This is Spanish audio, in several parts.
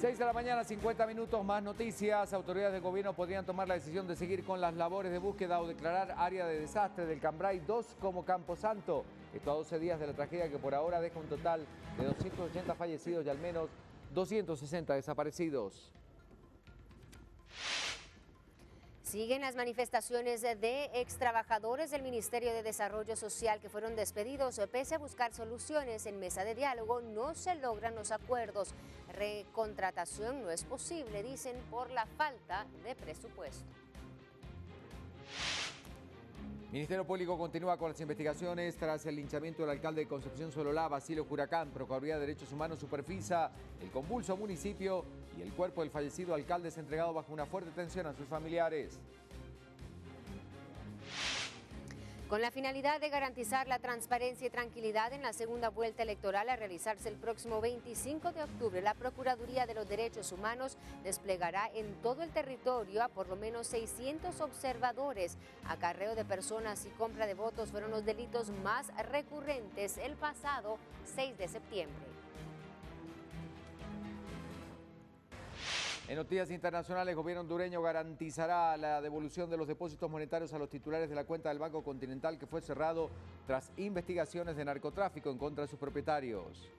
6 de la mañana, 50 minutos, más noticias. Autoridades del gobierno podrían tomar la decisión de seguir con las labores de búsqueda o declarar área de desastre del Cambrai 2 como Camposanto. Esto a 12 días de la tragedia que por ahora deja un total de 280 fallecidos y al menos 260 desaparecidos. Siguen las manifestaciones de extrabajadores del Ministerio de Desarrollo Social que fueron despedidos. Pese a buscar soluciones en mesa de diálogo, no se logran los acuerdos. Recontratación no es posible, dicen, por la falta de presupuesto. Ministerio Público continúa con las investigaciones tras el linchamiento del alcalde de Concepción Sololá, Basilio Huracán. Procuraduría de Derechos Humanos supervisa el convulso municipio y el cuerpo del fallecido alcalde es entregado bajo una fuerte tensión a sus familiares. Con la finalidad de garantizar la transparencia y tranquilidad en la segunda vuelta electoral a realizarse el próximo 25 de octubre, la Procuraduría de los Derechos Humanos desplegará en todo el territorio a por lo menos 600 observadores. Acarreo de personas y compra de votos fueron los delitos más recurrentes el pasado 6 de septiembre. En noticias internacionales, el gobierno hondureño garantizará la devolución de los depósitos monetarios a los titulares de la cuenta del Banco Continental que fue cerrado tras investigaciones de narcotráfico en contra de sus propietarios.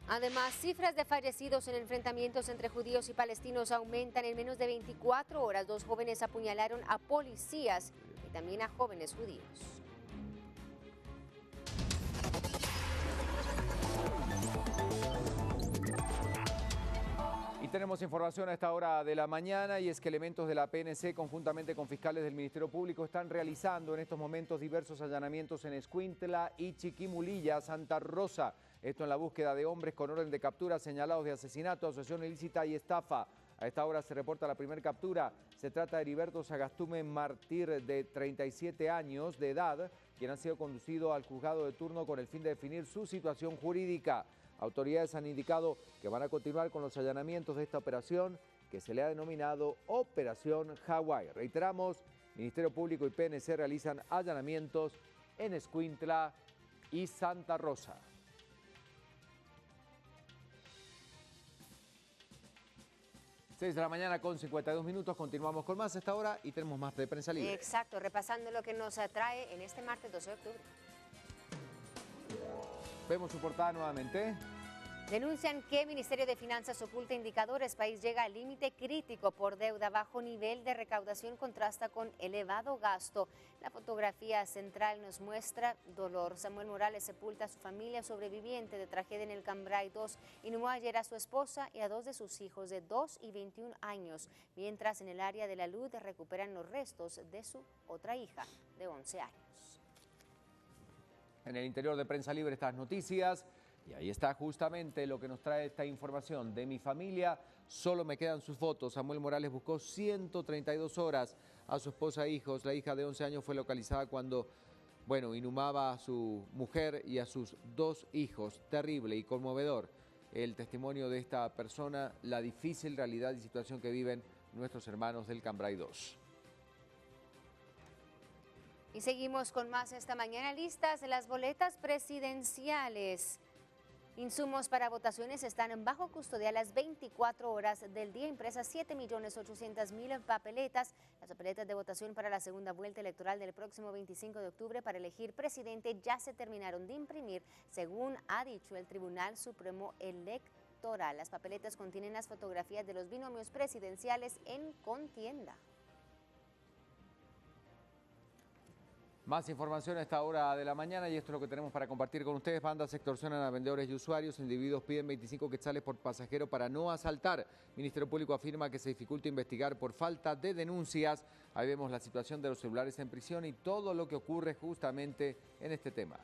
Además, cifras de fallecidos en enfrentamientos entre judíos y palestinos aumentan. En menos de 24 horas, 2 jóvenes apuñalaron a policías y también a jóvenes judíos. Tenemos información a esta hora de la mañana y es que elementos de la PNC conjuntamente con fiscales del Ministerio Público están realizando en estos momentos diversos allanamientos en Escuintla y Chiquimulilla, Santa Rosa. Esto en la búsqueda de hombres con orden de captura señalados de asesinato, asociación ilícita y estafa. A esta hora se reporta la primera captura. Se trata de Heriberto Sagastume Martir, de 37 años de edad, quien ha sido conducido al juzgado de turno con el fin de definir su situación jurídica. Autoridades han indicado que van a continuar con los allanamientos de esta operación que se le ha denominado Operación Hawái. Reiteramos, Ministerio Público y PNC realizan allanamientos en Escuintla y Santa Rosa. Seis de la mañana con 52 minutos, continuamos con más a esta hora y tenemos más de Prensa Libre. Exacto, repasando lo que nos atrae en este martes 12 de octubre. Vemos su portada nuevamente. Denuncian que Ministerio de Finanzas oculta indicadores. País llega al límite crítico por deuda. Bajo nivel de recaudación contrasta con elevado gasto. La fotografía central nos muestra dolor. Samuel Morales sepulta a su familia sobreviviente de tragedia en el Cambrai 2. Inhumó ayer a su esposa y a 2 de sus hijos de 2 y 21 años. Mientras en el área de la luz recuperan los restos de su otra hija de 11 años. En el interior de Prensa Libre estas noticias y ahí está justamente lo que nos trae esta información. De mi familia solo me quedan sus fotos. Samuel Morales buscó 132 horas a su esposa e hijos. La hija de 11 años fue localizada cuando, inhumaba a su mujer y a sus 2 hijos. Terrible y conmovedor el testimonio de esta persona, la difícil realidad y situación que viven nuestros hermanos del Cambrai 2. Y seguimos con más esta mañana. Listas las boletas presidenciales. Insumos para votaciones están bajo custodia a las 24 horas del día. Impresas 7.800.000 papeletas. Las papeletas de votación para la segunda vuelta electoral del próximo 25 de octubre para elegir presidente ya se terminaron de imprimir, según ha dicho el Tribunal Supremo Electoral. Las papeletas contienen las fotografías de los binomios presidenciales en contienda. Más información a esta hora de la mañana y esto es lo que tenemos para compartir con ustedes. Bandas extorsionan a vendedores y usuarios. Individuos piden 25 quetzales por pasajero para no asaltar. Ministerio Público afirma que se dificulta investigar por falta de denuncias. Ahí vemos la situación de los celulares en prisión y todo lo que ocurre justamente en este tema.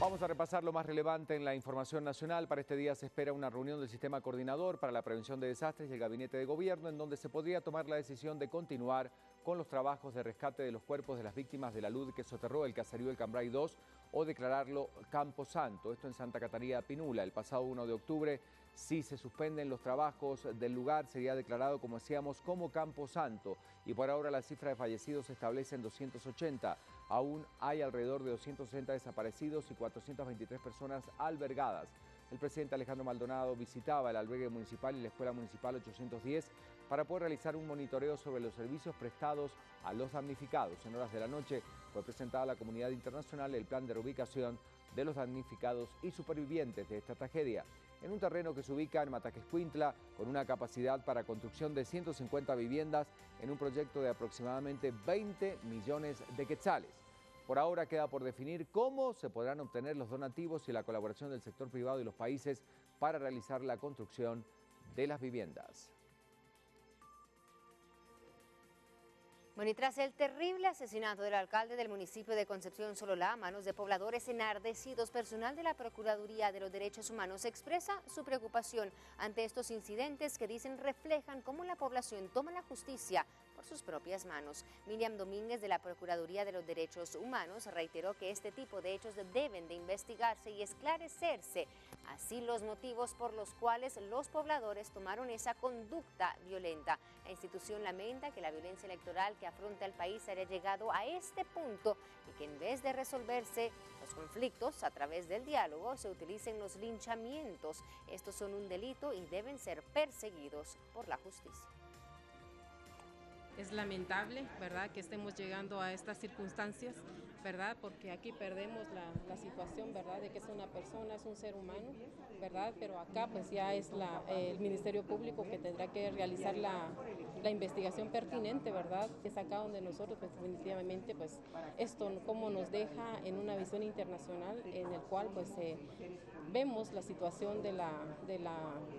Vamos a repasar lo más relevante en la información nacional. Para este día se espera una reunión del Sistema Coordinador para la Prevención de Desastres y el Gabinete de Gobierno, en donde se podría tomar la decisión de continuar con los trabajos de rescate de los cuerpos de las víctimas de la luz que soterró el caserío del Cambrai 2 o declararlo Camposanto. Esto en Santa Catarina Pinula. El pasado 1 de octubre Si se suspenden los trabajos del lugar, sería declarado, como decíamos, como camposanto. Y por ahora la cifra de fallecidos se establece en 280. Aún hay alrededor de 260 desaparecidos y 423 personas albergadas. El presidente Alejandro Maldonado visitaba el albergue municipal y la Escuela Municipal 810 para poder realizar un monitoreo sobre los servicios prestados a los damnificados. En horas de la noche fue presentada a la comunidad internacional el plan de reubicación de los damnificados y supervivientes de esta tragedia, en un terreno que se ubica en Mataquescuintla, con una capacidad para construcción de 150 viviendas en un proyecto de aproximadamente 20 millones de quetzales. Por ahora queda por definir cómo se podrán obtener los donativos y la colaboración del sector privado y los países para realizar la construcción de las viviendas. Bueno, y tras el terrible asesinato del alcalde del municipio de Concepción Sololá a manos de pobladores enardecidos, personal de la Procuraduría de los Derechos Humanos expresa su preocupación ante estos incidentes que dicen reflejan cómo la población toma la justicia por sus propias manos. Miriam Domínguez de la Procuraduría de los Derechos Humanos reiteró que este tipo de hechos deben de investigarse y esclarecerse, así los motivos por los cuales los pobladores tomaron esa conducta violenta. La institución lamenta que la violencia electoral que afronta el país haya llegado a este punto y que en vez de resolverse los conflictos a través del diálogo se utilicen los linchamientos. Estos son un delito y deben ser perseguidos por la justicia. Es lamentable, ¿verdad?, que estemos llegando a estas circunstancias, ¿verdad?, porque aquí perdemos la situación, ¿verdad?, de que es una persona, es un ser humano, ¿verdad?, pero acá pues ya es el Ministerio Público que tendrá que realizar la investigación pertinente, ¿verdad?, que es acá donde nosotros pues definitivamente pues esto cómo nos deja en una visión internacional en el cual pues vemos la situación de la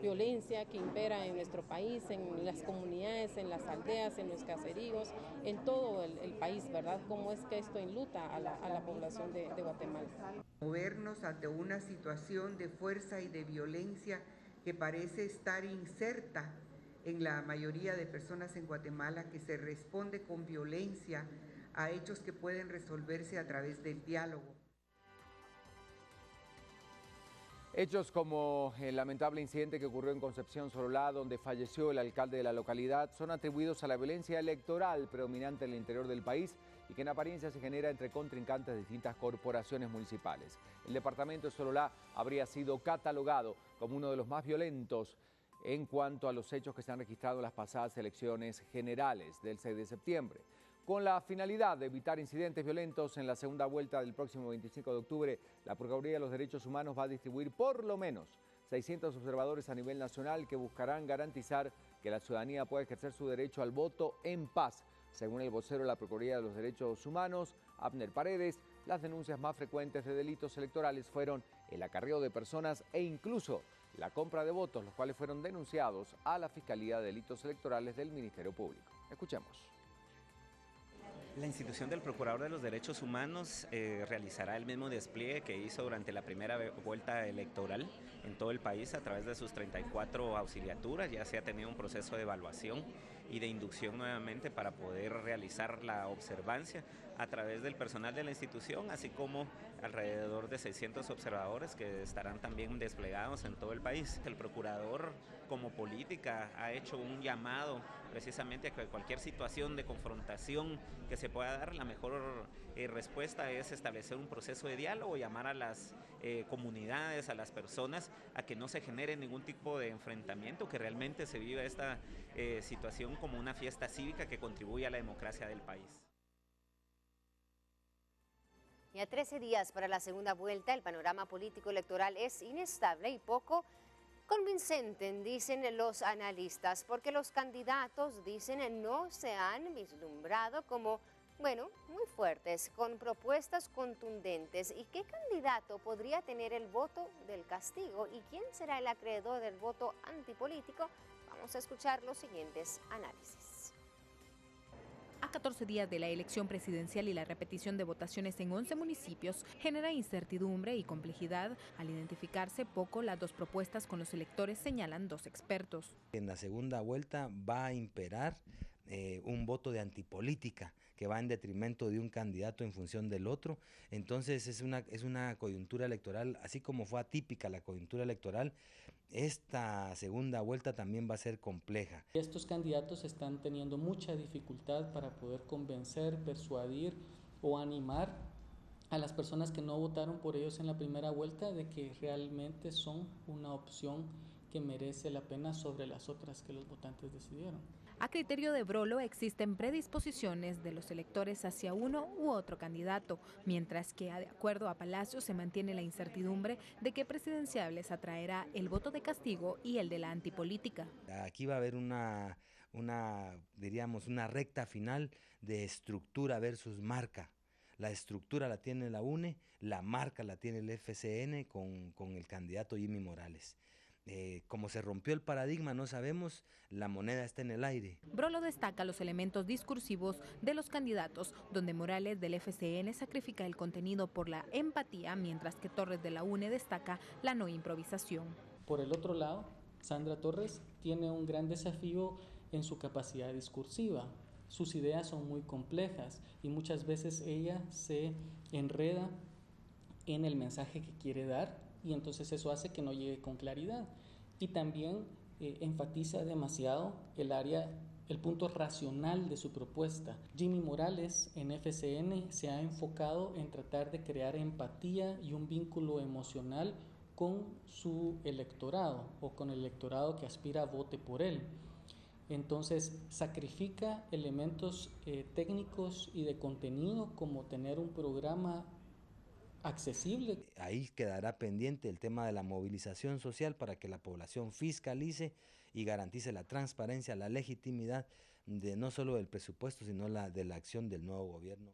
violencia que impera en nuestro país, en las comunidades, en las aldeas, en los caseríos, en todo el país, ¿verdad? Cómo es que esto enluta a la población de Guatemala. Movernos ante una situación de fuerza y de violencia que parece estar inserta en la mayoría de personas en Guatemala, que se responde con violencia a hechos que pueden resolverse a través del diálogo. Hechos como el lamentable incidente que ocurrió en Concepción Sololá, donde falleció el alcalde de la localidad, son atribuidos a la violencia electoral predominante en el interior del país y que en apariencia se genera entre contrincantes de distintas corporaciones municipales. El departamento de Sololá habría sido catalogado como uno de los más violentos en cuanto a los hechos que se han registrado en las pasadas elecciones generales del 6 de septiembre. Con la finalidad de evitar incidentes violentos en la segunda vuelta del próximo 25 de octubre, la Procuraduría de los Derechos Humanos va a distribuir por lo menos 600 observadores a nivel nacional que buscarán garantizar que la ciudadanía pueda ejercer su derecho al voto en paz. Según el vocero de la Procuraduría de los Derechos Humanos, Abner Paredes, las denuncias más frecuentes de delitos electorales fueron el acarreo de personas e incluso la compra de votos, los cuales fueron denunciados a la Fiscalía de Delitos Electorales del Ministerio Público. Escuchemos. La institución del Procurador de los Derechos Humanos realizará el mismo despliegue que hizo durante la primera vuelta electoral en todo el país a través de sus 34 auxiliaturas. Ya se ha tenido un proceso de evaluación y de inducción nuevamente para poder realizar la observancia a través del personal de la institución, así como alrededor de 600 observadores que estarán también desplegados en todo el país. El Procurador, como política, ha hecho un llamado precisamente a que cualquier situación de confrontación que se pueda dar, la mejor respuesta es establecer un proceso de diálogo, llamar a las comunidades, a las personas, a que no se genere ningún tipo de enfrentamiento, que realmente se viva esta situación como una fiesta cívica que contribuye a la democracia del país. Y a 13 días para la segunda vuelta, el panorama político electoral es inestable y poco convincente, dicen los analistas, porque los candidatos, dicen, no se han vislumbrado como, bueno, muy fuertes, con propuestas contundentes. ¿Y qué candidato podría tener el voto del castigo? ¿Y quién será el acreedor del voto antipolítico? Vamos a escuchar los siguientes análisis. A 14 días de la elección presidencial y la repetición de votaciones en 11 municipios genera incertidumbre y complejidad al identificarse poco las dos propuestas con los electores, señalan dos expertos. En la segunda vuelta va a imperar un voto de antipolítica que va en detrimento de un candidato en función del otro. Entonces es una coyuntura electoral, así como fue atípica la coyuntura electoral, esta segunda vuelta también va a ser compleja. Estos candidatos están teniendo mucha dificultad para poder convencer, persuadir o animar a las personas que no votaron por ellos en la primera vuelta de que realmente son una opción que merece la pena sobre las otras que los votantes decidieron. A criterio de Brolo, existen predisposiciones de los electores hacia uno u otro candidato, mientras que, de acuerdo a Palacio, se mantiene la incertidumbre de qué presidenciables atraerá el voto de castigo y el de la antipolítica. Aquí va a haber diríamos, una recta final de estructura versus marca. La estructura la tiene la UNE, la marca la tiene el FCN con el candidato Jimmy Morales. Como se rompió el paradigma, no sabemos, la moneda está en el aire. Brolo destaca los elementos discursivos de los candidatos, donde Morales del FCN sacrifica el contenido por la empatía, mientras que Torres de la UNE destaca la no improvisación. Por el otro lado, Sandra Torres tiene un gran desafío en su capacidad discursiva. Sus ideas son muy complejas y muchas veces ella se enreda en el mensaje que quiere dar y entonces eso hace que no llegue con claridad. Y también enfatiza demasiado el punto racional de su propuesta. Jimmy Morales en FCN se ha enfocado en tratar de crear empatía y un vínculo emocional con su electorado o con el electorado que aspira a vote por él. Entonces sacrifica elementos técnicos y de contenido como tener un programa accesible. Ahí quedará pendiente el tema de la movilización social para que la población fiscalice y garantice la transparencia, la legitimidad de no solo del presupuesto, sino de la acción del nuevo gobierno.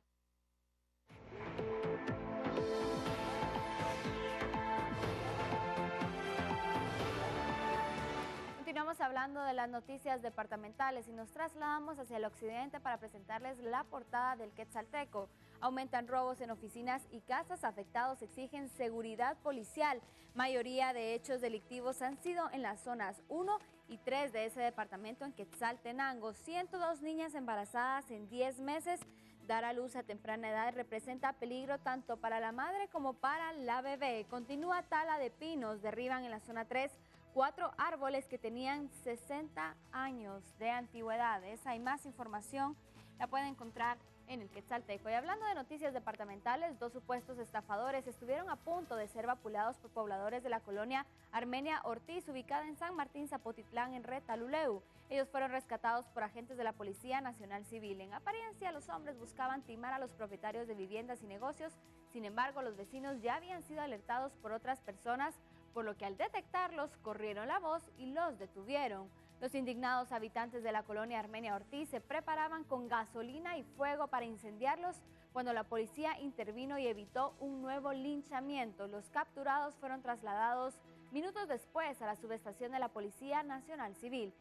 Continuamos hablando de las noticias departamentales y nos trasladamos hacia el occidente para presentarles la portada del Quetzalteco. Aumentan robos en oficinas y casas, afectados exigen seguridad policial. Mayoría de hechos delictivos han sido en las zonas 1 y 3 de ese departamento en Quetzaltenango. 102 niñas embarazadas en 10 meses. Dar a luz a temprana edad representa peligro tanto para la madre como para la bebé. Continúa tala de pinos, derriban en la zona 3 4 árboles que tenían 60 años de antigüedad. Esa y más información la pueden encontrar en el Quetzalteco. Y hablando de noticias departamentales, 2 supuestos estafadores estuvieron a punto de ser vapuleados por pobladores de la colonia Armenia Ortiz, ubicada en San Martín Zapotitlán, en Retaluleu. Ellos fueron rescatados por agentes de la Policía Nacional Civil. En apariencia, los hombres buscaban timar a los propietarios de viviendas y negocios. Sin embargo, los vecinos ya habían sido alertados por otras personas, por lo que al detectarlos corrieron la voz y los detuvieron. Los indignados habitantes de la colonia Armenia Ortiz se preparaban con gasolina y fuego para incendiarlos cuando la policía intervino y evitó un nuevo linchamiento. Los capturados fueron trasladados minutos después a la subestación de la Policía Nacional Civil.